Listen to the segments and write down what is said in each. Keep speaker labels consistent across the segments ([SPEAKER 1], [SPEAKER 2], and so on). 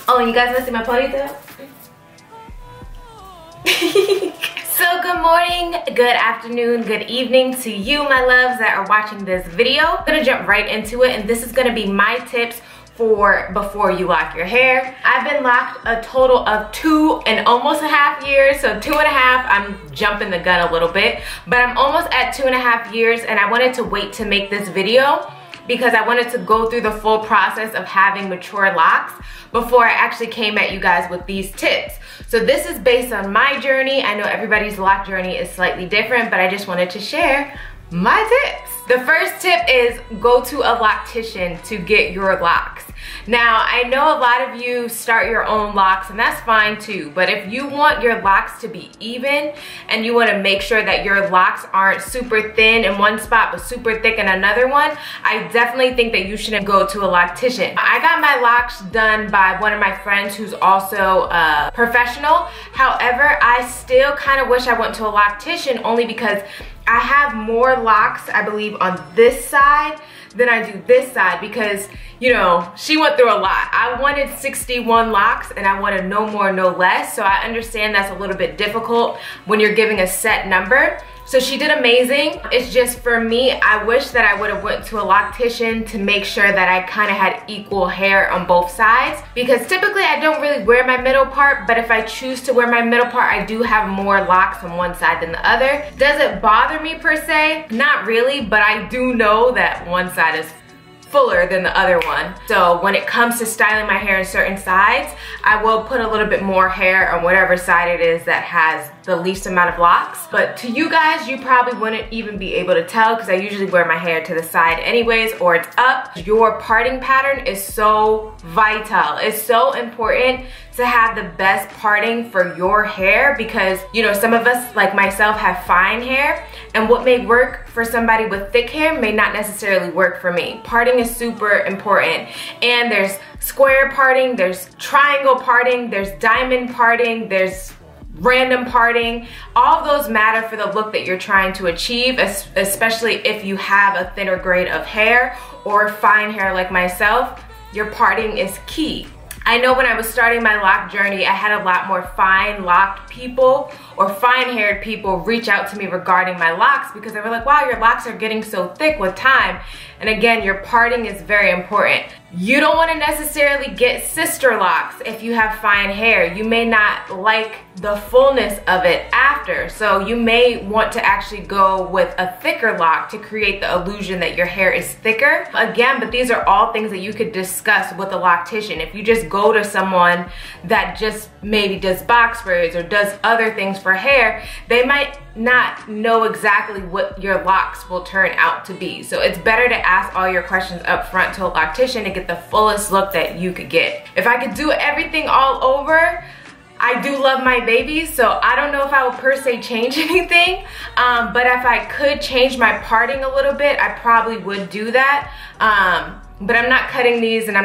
[SPEAKER 1] Oh, and you guys wanna see my ponytail? So good morning, good afternoon, good evening to you, my loves that are watching this video. I'm gonna jump right into it, and this is gonna be my tips for before you lock your hair. I've been locked a total of 2 and almost a half years, so 2.5. I'm jumping the gun a little bit, but I'm almost at 2.5 years, and I wanted to wait to make this video because I wanted to go through the full process of having mature locks before I actually came at you guys with these tips. So this is based on my journey. I know everybody's lock journey is slightly different, but I just wanted to share my tips. The first tip is go to a loctician to get your locks. Now, I know a lot of you start your own locks, and that's fine too, but if you want your locks to be even and you want to make sure that your locks aren't super thin in one spot but super thick in another one, I definitely think that you shouldn't go to a loctician. I got my locks done by one of my friends who's also a professional. However, I still kind of wish I went to a loctician only because I have more locks, I believe, on this side than I do this side because, you know, she went through a lot. I wanted 61 locks and I wanted no more, no less. So I understand that's a little bit difficult when you're giving a set number. So she did amazing. It's just for me, I wish that I would have went to a loctician to make sure that I kind of had equal hair on both sides, because typically I don't really wear my middle part, but if I choose to wear my middle part, I do have more locks on one side than the other. Does it bother me per se? Not really, but I do know that one side is fuller than the other one. So when it comes to styling my hair in certain sides, I will put a little bit more hair on whatever side it is that has the least amount of locks. But to you guys, you probably wouldn't even be able to tell because I usually wear my hair to the side anyways, or it's up. Your parting pattern is so vital. It's so important to have the best parting for your hair because, you know, some of us, like myself, have fine hair, and what may work for somebody with thick hair may not necessarily work for me. Parting is super important, and there's square parting, there's triangle parting, there's diamond parting, there's random parting. All of those matter for the look that you're trying to achieve, especially if you have a thinner grade of hair or fine hair like myself. Your parting is key. I know when I was starting my lock journey, I had a lot more fine locked people or fine haired people reach out to me regarding my locks because they were like, wow, your locks are getting so thick with time. And again, your parting is very important. You don't want to necessarily get sister locks if you have fine hair. You may not like the fullness of it after. So you may want to actually go with a thicker lock to create the illusion that your hair is thicker. Again, but these are all things that you could discuss with a loctician. If you just go to someone that just maybe does box braids or does other things for hair, they might not know exactly what your locks will turn out to be. So it's better to ask all your questions up front to a loctician to get the fullest look that you could get. If I could do everything all over, I do love my babies, so I don't know if I would per se change anything, but if I could change my parting a little bit, I probably would do that. But I'm not cutting these, and I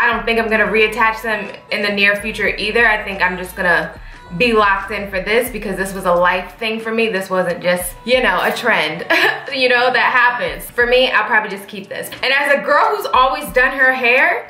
[SPEAKER 1] don't think I'm gonna reattach them in the near future either. I think I'm just gonna be locked in for this because this was a life thing for me. This wasn't just, you know, a trend, you know, that happens. For me, I'll probably just keep this. And as a girl who's always done her hair,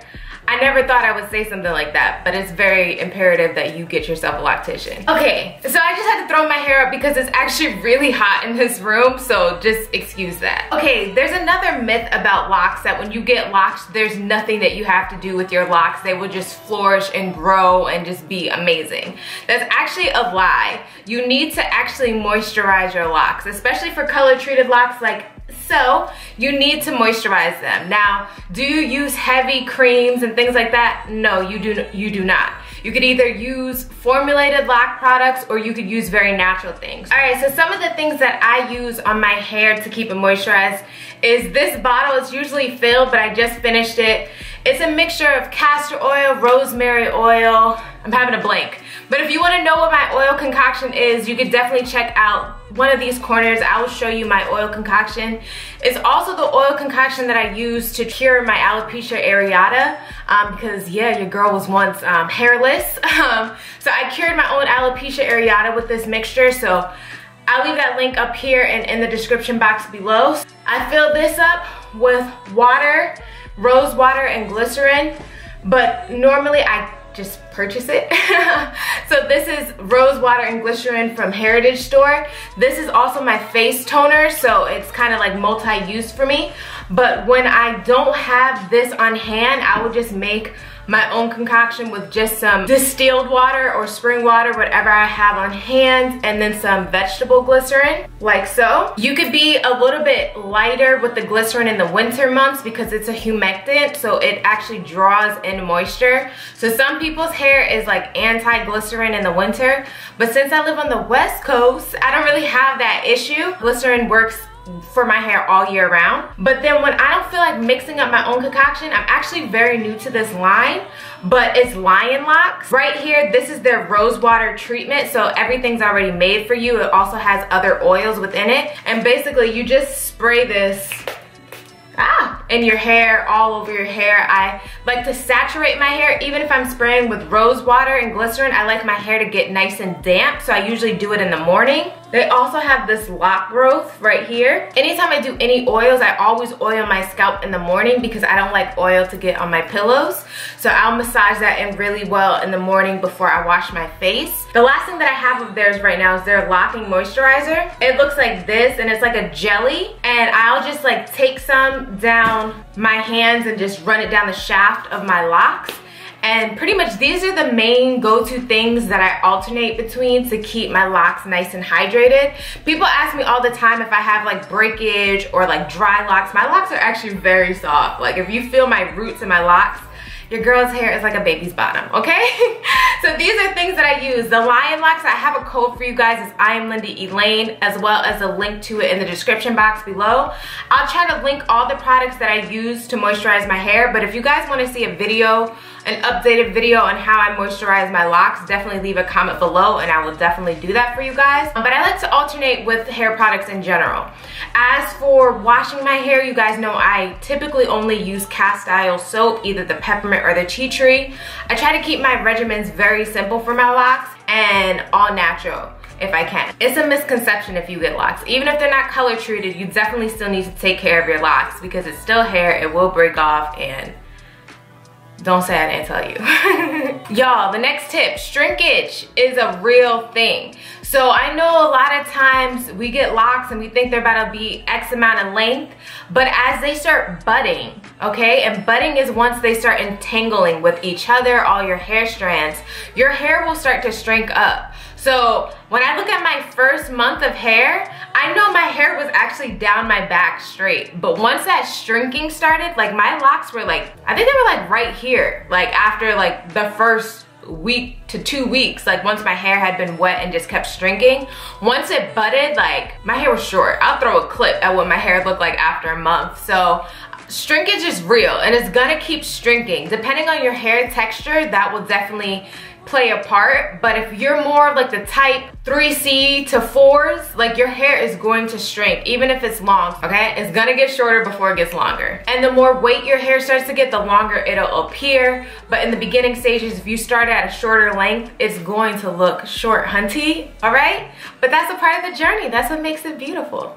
[SPEAKER 1] I never thought I would say something like that, but it's very imperative that you get yourself a loctician. Okay, so I just had to throw my hair up because it's actually really hot in this room, so just excuse that. Okay, there's another myth about locks that when you get locks, there's nothing that you have to do with your locks. They will just flourish and grow and just be amazing. That's actually a lie. You need to actually moisturize your locks, especially for color treated locks like so. You need to moisturize them. Now, do you use heavy creams and things like that? No, you do not. You could either use formulated lock products or you could use very natural things. All right, so some of the things that I use on my hair to keep it moisturized is this bottle. It's usually filled, but I just finished it. It's a mixture of castor oil, rosemary oil. I'm having a blank. But if you want to know what my oil concoction is, you could definitely check out one of these corners. I will show you my oil concoction. It's also the oil concoction that I use to cure my alopecia areata because yeah, your girl was once hairless. So I cured my own alopecia areata with this mixture. So I'll leave that link up here and in the description box below. I filled this up with water, rose water, and glycerin. But normally I just purchase it. So this is rose water and glycerin from Heritage Store. This is also my face toner, so it's kind of like multi-use for me. But when I don't have this on hand, I will just make my own concoction with just some distilled water or spring water, whatever I have on hand, and then some vegetable glycerin, like so. You could be a little bit lighter with the glycerin in the winter months because it's a humectant, so it actually draws in moisture. So some people's hair is like anti-glycerin in the winter, but since I live on the West Coast, I don't really have that issue. Glycerin works for my hair all year round. But then when I don't feel like mixing up my own concoction, I'm actually very new to this line, but it's Lion Locks. Right here, this is their rose water treatment, so everything's already made for you. It also has other oils within it, and basically you just spray this in your hair, all over your hair. I like to saturate my hair. Even if I'm spraying with rose water and glycerin, I like my hair to get nice and damp, so I usually do it in the morning. They also have this lock growth right here. Anytime I do any oils, I always oil my scalp in the morning because I don't like oil to get on my pillows. So I'll massage that in really well in the morning before I wash my face. The last thing that I have of theirs right now is their locking moisturizer. It looks like this, and it's like a jelly, and I'll just like take some down my hands and just run it down the shaft of my locks. And pretty much these are the main go-to things that I alternate between to keep my locks nice and hydrated. People ask me all the time if I have like breakage or like dry locks. My locks are actually very soft. Like if you feel my roots in my locks, your girl's hair is like a baby's bottom, okay? So these are things that I use. The Lion Locks, I have a code for you guys. It's iamLindaElaine, as well as a link to it in the description box below. I'll try to link all the products that I use to moisturize my hair, but if you guys want to see a video, an updated video on how I moisturize my locks, definitely leave a comment below and I will definitely do that for you guys. But I like to alternate with hair products in general. As for washing my hair, you guys know I typically only use cast iron soap, either the peppermint or the tea tree. I try to keep my regimens very simple for my locks and all natural if I can. It's a misconception if you get locks. Even if they're not color treated, you definitely still need to take care of your locks because it's still hair, it will break off, and don't say I didn't tell you. Y'all, the next tip, shrinkage is a real thing. So I know a lot of times we get locks and we think they're about to be X amount of length, but as they start budding, okay, and budding is once they start entangling with each other, all your hair strands, your hair will start to shrink up. So when I look at my first month of hair, I know my hair was actually down my back straight. But once that shrinking started, like my locks were like, I think they were like right here. Like after like the first week to 2 weeks, like once my hair had been wet and just kept shrinking, once it budded, like my hair was short. I'll throw a clip at what my hair looked like after a month. So shrinkage is real and it's gonna keep shrinking. Depending on your hair texture, that will definitely play a part. But if you're more of like the type 3C to 4s, like your hair is going to shrink even if it's long, okay? It's gonna get shorter before it gets longer. And the more weight your hair starts to get, the longer it'll appear. But in the beginning stages, if you start at a shorter length, it's going to look short hunty, all right? But that's a part of the journey. That's what makes it beautiful.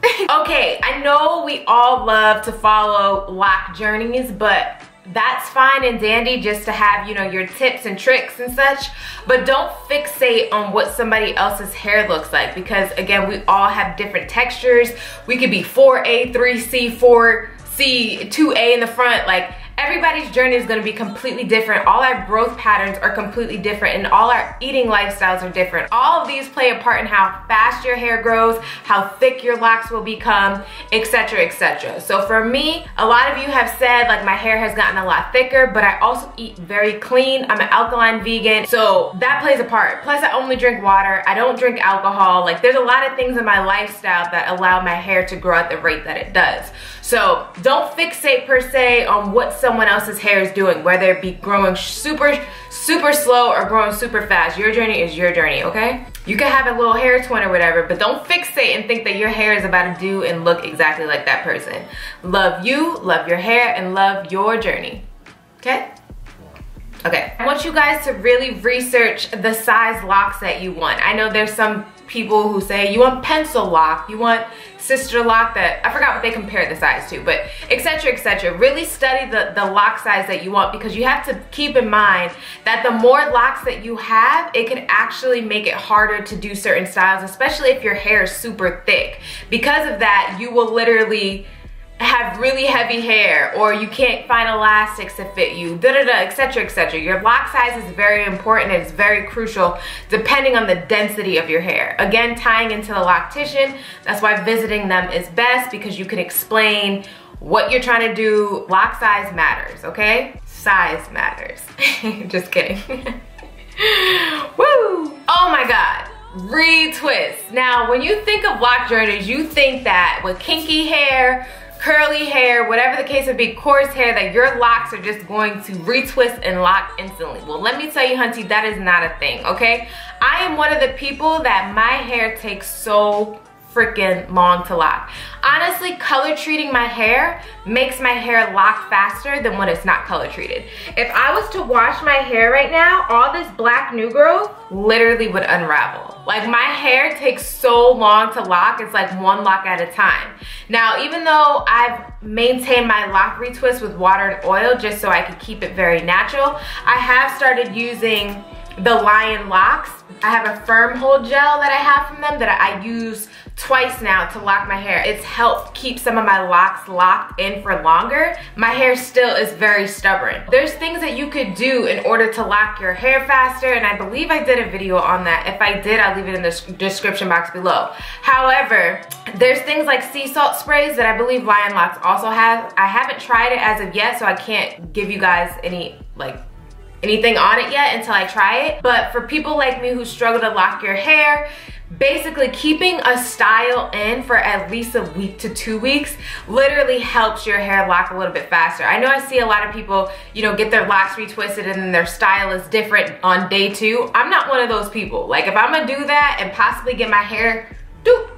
[SPEAKER 1] Okay, I know we all love to follow lock journeys, but that's fine and dandy just to have, you know, your tips and tricks and such, but don't fixate on what somebody else's hair looks like because again, we all have different textures. We could be 4A, 3C, 4C, 2A in the front. Like everybody's journey is going to be completely different. All our growth patterns are completely different and all our eating lifestyles are different. All of these play a part in how fast your hair grows, how thick your locks will become, etc., etc. So for me, a lot of you have said like my hair has gotten a lot thicker, but I also eat very clean. I'm an alkaline vegan, so that plays a part. Plus I only drink water. I don't drink alcohol. Like there's a lot of things in my lifestyle that allow my hair to grow at the rate that it does. So don't fixate per se on what someone else's hair is doing, whether it be growing super slow or growing super fast. Your journey is your journey, okay? You can have a little hair twin or whatever, but don't fixate and think that your hair is about to do and look exactly like that person. Love you, love your hair, and love your journey, okay? Okay, I want you guys to really research the size locks that you want. I know there's some people who say you want pencil lock, you want sister lock that, I forgot what they compared the size to, but etc, etc. Really study the lock size that you want, because you have to keep in mind that the more locks that you have, it can actually make it harder to do certain styles, especially if your hair is super thick. Because of that, you will literally have really heavy hair, or you can't find elastics to fit you, etc, etc. Your lock size is very important. It's very crucial depending on the density of your hair. Again, tying into the Loctition, that's why visiting them is best, because you can explain what you're trying to do. Lock size matters, okay? Size matters. Just kidding. Woo! Oh my God. Retwist. Now, when you think of lock journeys, you think that with kinky hair, curly hair, whatever the case would be, coarse hair, that your locks are just going to retwist and lock instantly. Well, let me tell you, hunty, that is not a thing, okay? I am one of the people that my hair takes so freaking long to lock. Honestly, color treating my hair makes my hair lock faster than when it's not color treated. If I was to wash my hair right now, all this black new growth literally would unravel. Like, my hair takes so long to lock, it's like one lock at a time. Now, even though I've maintained my lock retwist with water and oil just so I could keep it very natural, I have started using the Lion Locks. I have a firm hold gel that I have from them that I use twice now to lock my hair. It's helped keep some of my locks locked in for longer. My hair still is very stubborn. There's things that you could do in order to lock your hair faster, and I believe I did a video on that. If I did, I'll leave it in the description box below. However, there's things like sea salt sprays that I believe Lion Locks also has. I haven't tried it as of yet, so I can't give you guys anything on it yet until I try it. But for people like me who struggle to lock your hair, basically keeping a style in for at least a week to 2 weeks literally helps your hair lock a little bit faster. I know I see a lot of people, you know, get their locks retwisted and then their style is different on day 2. I'm not one of those people. Like, if I'm gonna do that and possibly get my hair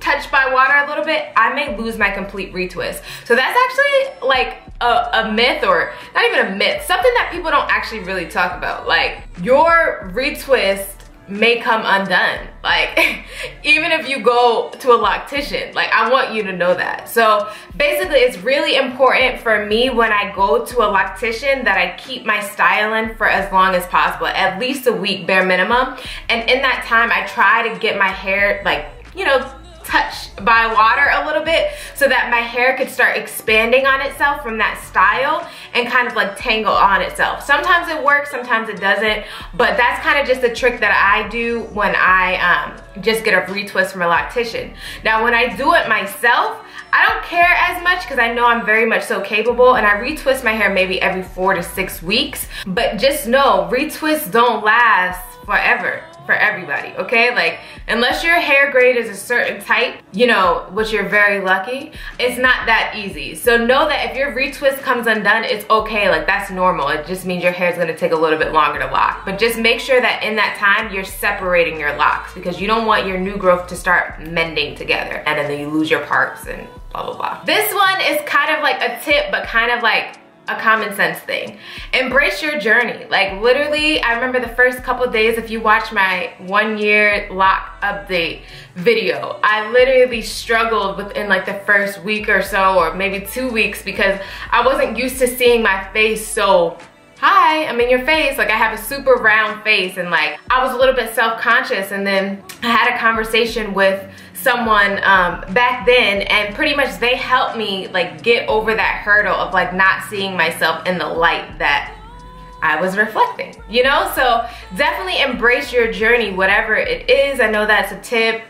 [SPEAKER 1] touched by water a little bit, I may lose my complete retwist. So that's actually like a myth, or not even a myth, something that people don't actually really talk about. Like, your retwist may come undone, like even if you go to a Loctition. Like, I want you to know that. So basically, it's really important for me when I go to a Loctition that I keep my style in for as long as possible, at least a week bare minimum. And in that time, I try to get my hair, like, you know, touched by water a little bit, so that my hair could start expanding on itself from that style and kind of like tangle on itself. Sometimes it works, sometimes it doesn't, but that's kind of just a trick that I do when I just get a retwist from a Loctition. Now, when I do it myself, I don't care as much because I know I'm very much so capable, and I retwist my hair maybe every 4 to 6 weeks. But just know, retwists don't last forever for everybody, okay? Like, unless your hair grade is a certain type, you know, which you're very lucky, it's not that easy. So know that if your retwist comes undone, it's okay. Like, that's normal. It just means your hair is gonna take a little bit longer to lock. But just make sure that in that time, you're separating your locks, because you don't want your new growth to start mending together and then you lose your parts and blah, blah, blah. This one is kind of like a tip, but kind of like a common sense thing. Embrace your journey. Like, literally, I remember the first couple of days, if you watch my 1 year lock update video, I literally struggled within like the first week or so, or maybe 2 weeks, because I wasn't used to seeing my face so, hi, I'm in your face. Like, I have a super round face, and like, I was a little bit self-conscious. And then I had a conversation with someone back then, and pretty much they helped me like get over that hurdle of like not seeing myself in the light that I was reflecting, you know? So definitely embrace your journey, whatever it is. I know that's a tip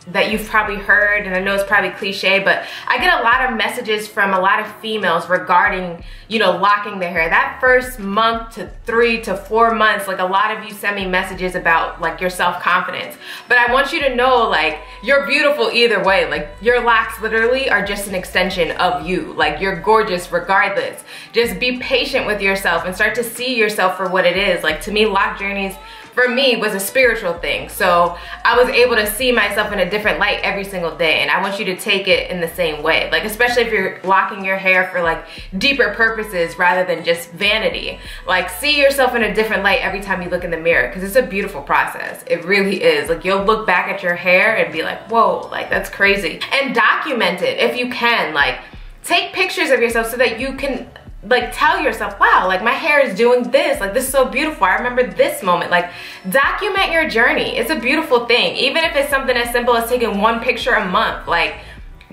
[SPEAKER 1] that you've probably heard, and I know it's probably cliche, but I get a lot of messages from a lot of females regarding, you know, locking their hair. That first month to 3 to 4 months, like, a lot of you send me messages about like your self-confidence. But I want you to know, like, you're beautiful either way. Like, your locks literally are just an extension of you. Like, you're gorgeous regardless. Just be patient with yourself and start to see yourself for what it is. Like, to me, lock journeys for me was a spiritual thing. So I was able to see myself in a different light every single day, and I want you to take it in the same way. Like, especially if you're locking your hair for like deeper purposes rather than just vanity. Like, see yourself in a different light every time you look in the mirror, because it's a beautiful process. It really is. Like, you'll look back at your hair and be like, whoa, like that's crazy. And document it if you can. Like, take pictures of yourself so that you can like tell yourself, wow, like my hair is doing this, like this is so beautiful, I remember this moment. Like, document your journey. It's a beautiful thing. Even if it's something as simple as taking one picture a month, like,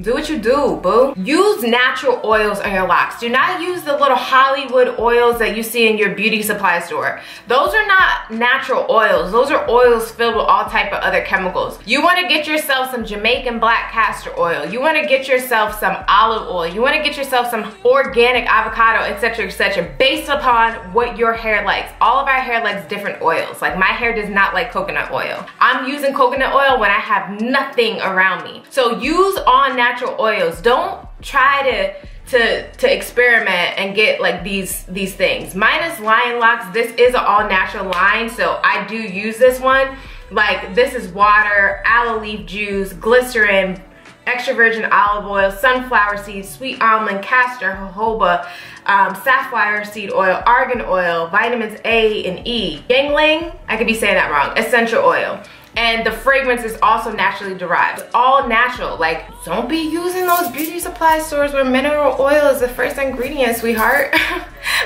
[SPEAKER 1] do what you do, boo. Use natural oils on your locks. Do not use the little Hollywood oils that you see in your beauty supply store. Those are not natural oils. Those are oils filled with all type of other chemicals. You wanna get yourself some Jamaican black castor oil. You wanna get yourself some olive oil. You wanna get yourself some organic avocado, etc., based upon what your hair likes. All of our hair likes different oils. Like, my hair does not like coconut oil. I'm using coconut oil when I have nothing around me. So use all natural oils. Don't try to experiment and get like these things. Mine is Lion Locks. This is an all natural line, so I do use this one. Like, this is water, aloe leaf juice, glycerin, extra virgin olive oil, sunflower seeds, sweet almond, castor, jojoba, safflower seed oil, argan oil, vitamins A and E, yangling, I could be saying that wrong, essential oil. And the fragrance is also naturally derived. It's all natural. Like, don't be using those beauty supply stores where mineral oil is the first ingredient, sweetheart.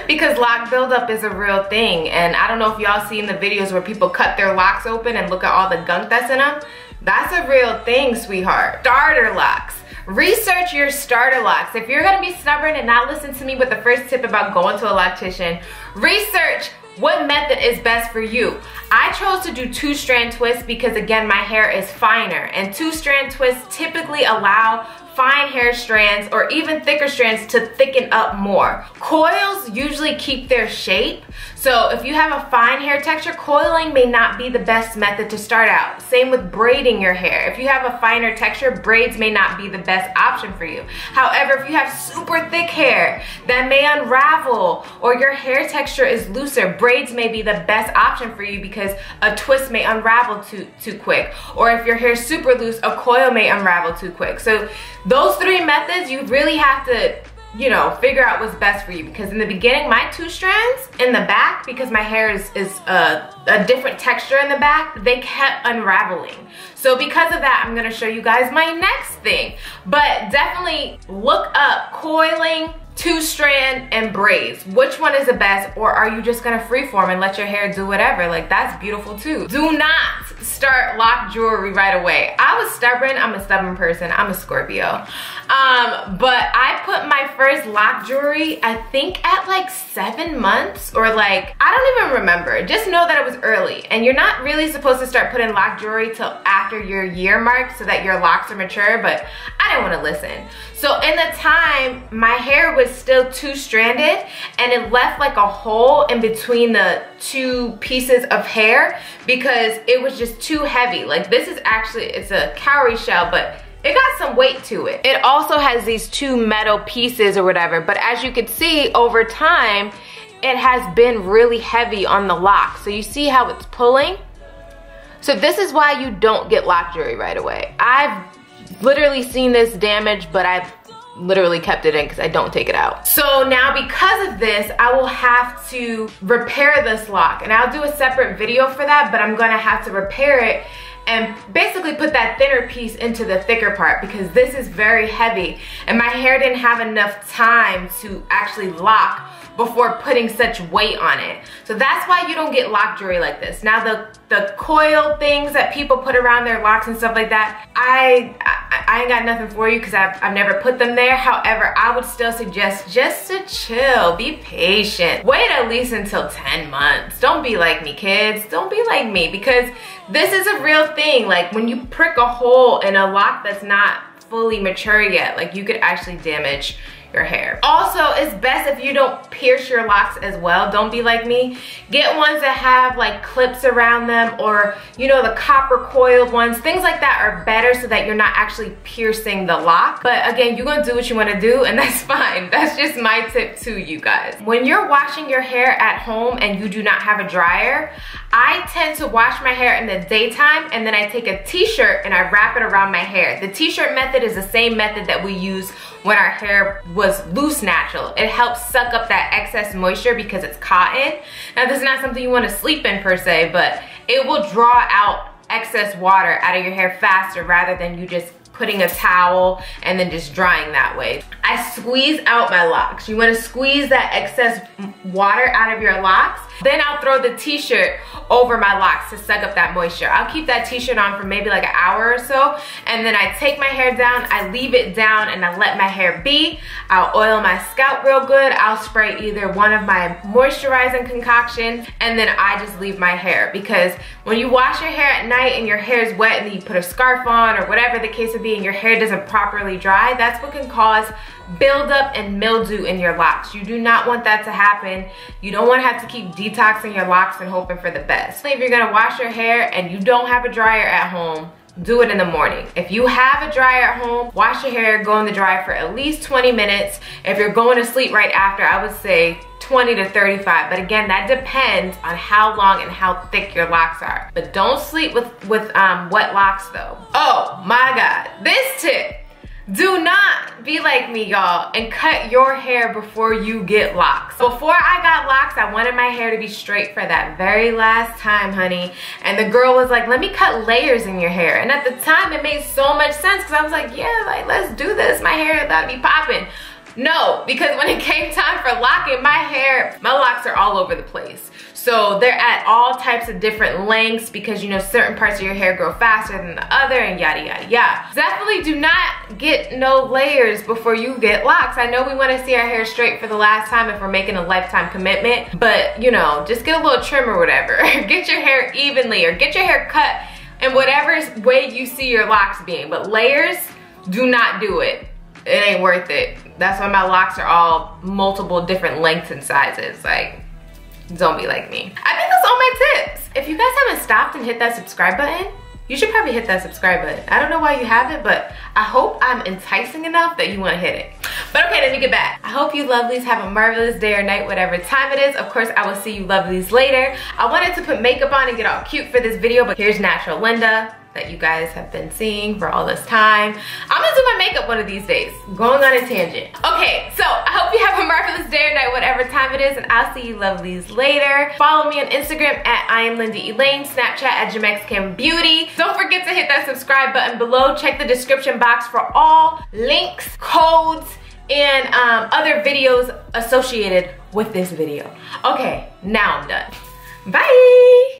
[SPEAKER 1] Because lock buildup is a real thing. And I don't know if y'all seen the videos where people cut their locks open and look at all the gunk that's in them. That's a real thing, sweetheart. Starter locks. Research your starter locks. If you're gonna be stubborn and not listen to me with the first tip about going to a loctician, research what method is best for you. I chose to do 2-strand twists because, again, my hair is finer, and 2-strand twists typically allow fine hair strands or even thicker strands to thicken up more. Coils usually keep their shape, so if you have a fine hair texture, coiling may not be the best method to start out. Same with braiding your hair. If you have a finer texture, braids may not be the best option for you. However, if you have super thick hair that may unravel, or your hair texture is looser, braids may be the best option for you because a twist may unravel too quick. Or if your hair is super loose, a coil may unravel too quick. So those 3 methods, you really have to, you know, figure out what's best for you. Because in the beginning, my 2 strands in the back, because my hair is a different texture in the back, they kept unraveling. So because of that, I'm gonna show you guys my next thing. But definitely look up coiling, 2-strand, and braids. Which one is the best? Or are you just gonna freeform and let your hair do whatever? Like, that's beautiful too. Do not start lock jewelry right away. I was stubborn. I'm a stubborn person. I'm a Scorpio. But I put my first lock jewelry, I think at like 7 months, or like, I don't even remember. Just know that it was early, and you're not really supposed to start putting lock jewelry till after your year mark so that your locks are mature, but I didn't want to listen. So in the time, my hair was still 2-stranded, and it left like a hole in between the 2 pieces of hair because it was just too heavy. Like, this is actually, it's a cowrie shell, but it got some weight to it. It also has these 2 metal pieces or whatever, but as you can see over time, it has been really heavy on the lock. So you see how it's pulling? So this is why you don't get lock jewelry right away. I've literally seen this damage, but I've literally kept it in because I don't take it out. So now because of this, I will have to repair this lock, and I'll do a separate video for that, but I'm gonna have to repair it and basically put that thinner piece into the thicker part because this is very heavy and my hair didn't have enough time to actually lock before putting such weight on it. So that's why you don't get lock jewelry like this. Now the coil things that people put around their locks and stuff like that, I ain't got nothing for you because I've never put them there. However, I would still suggest just to chill, be patient. Wait at least until 10 months. Don't be like me, kids. Don't be like me, because this is a real thing. Like, when you prick a hole in a lock that's not fully mature yet, like, you could actually damage your hair. Also, it's best if you don't pierce your locks as well. Don't be like me. Get ones that have like clips around them, or you know, the copper coiled ones. Things like that are better so that you're not actually piercing the lock. But again, you're gonna do what you wanna do, and that's fine. That's just my tip to you guys. When you're washing your hair at home and you do not have a dryer, I tend to wash my hair in the daytime, and then I take a t-shirt and I wrap it around my hair. The t-shirt method is the same method that we use when our hair was loose natural. It helps suck up that excess moisture because it's cotton. Now, this is not something you want to sleep in per se, but it will draw out excess water out of your hair faster rather than you just putting a towel and then just drying that way. I squeeze out my locks. You want to squeeze that excess water out of your locks. Then I'll throw the t-shirt over my locks to suck up that moisture. I'll keep that t-shirt on for maybe like an hour or so, and then I take my hair down, I leave it down, and I let my hair be. I'll oil my scalp real good. I'll spray either one of my moisturizing concoctions, and then I just leave my hair, because when you wash your hair at night and your hair is wet and then you put a scarf on or whatever the case would be and your hair doesn't properly dry, that's what can cause buildup and mildew in your locks. You do not want that to happen. You don't want to have to keep detoxing your locks and hoping for the best. If you're gonna wash your hair and you don't have a dryer at home, do it in the morning. If you have a dryer at home, wash your hair, go in the dryer for at least 20 minutes. If you're going to sleep right after, I would say 20 to 35. But again, that depends on how long and how thick your locks are. But don't sleep with wet locks though. Oh my God, this tip. Do not be like me, y'all, and cut your hair before you get locks. Before I got locks, I wanted my hair to be straight for that very last time, honey. And the girl was like, let me cut layers in your hair. And at the time, it made so much sense because I was like, yeah, like, let's do this. My hair that'd be popping. No, because when it came time for locking my hair, my locks are all over the place. So they're at all types of different lengths because, you know, certain parts of your hair grow faster than the other and yada, yada, yada. Definitely do not get no layers before you get locks. I know we want to see our hair straight for the last time if we're making a lifetime commitment, but, you know, just get a little trim or whatever. Get your hair evenly or get your hair cut in whatever way you see your locks being. But layers, do not do it. It ain't worth it. That's why my locks are all multiple different lengths and sizes. Like, don't be like me. I think that's all my tips. If you guys haven't stopped and hit that subscribe button, you should probably hit that subscribe button. I don't know why you haven't, but I hope I'm enticing enough that you want to hit it. But okay, let me get back. I hope you lovelies have a marvelous day or night, whatever time it is. Of course, I will see you lovelies later. I wanted to put makeup on and get all cute for this video, but here's natural Linda that you guys have been seeing for all this time. I'm gonna do my makeup one of these days. Going on a tangent. Okay, so I hope you have a marvelous day or night, whatever time it is, and I'll see you lovelies later. Follow me on Instagram at iamLindaElaine, Snapchat at JamexicanBeauty. Don't forget to hit that subscribe button below. Check the description box for all links, codes, and other videos associated with this video. Okay, now I'm done. Bye!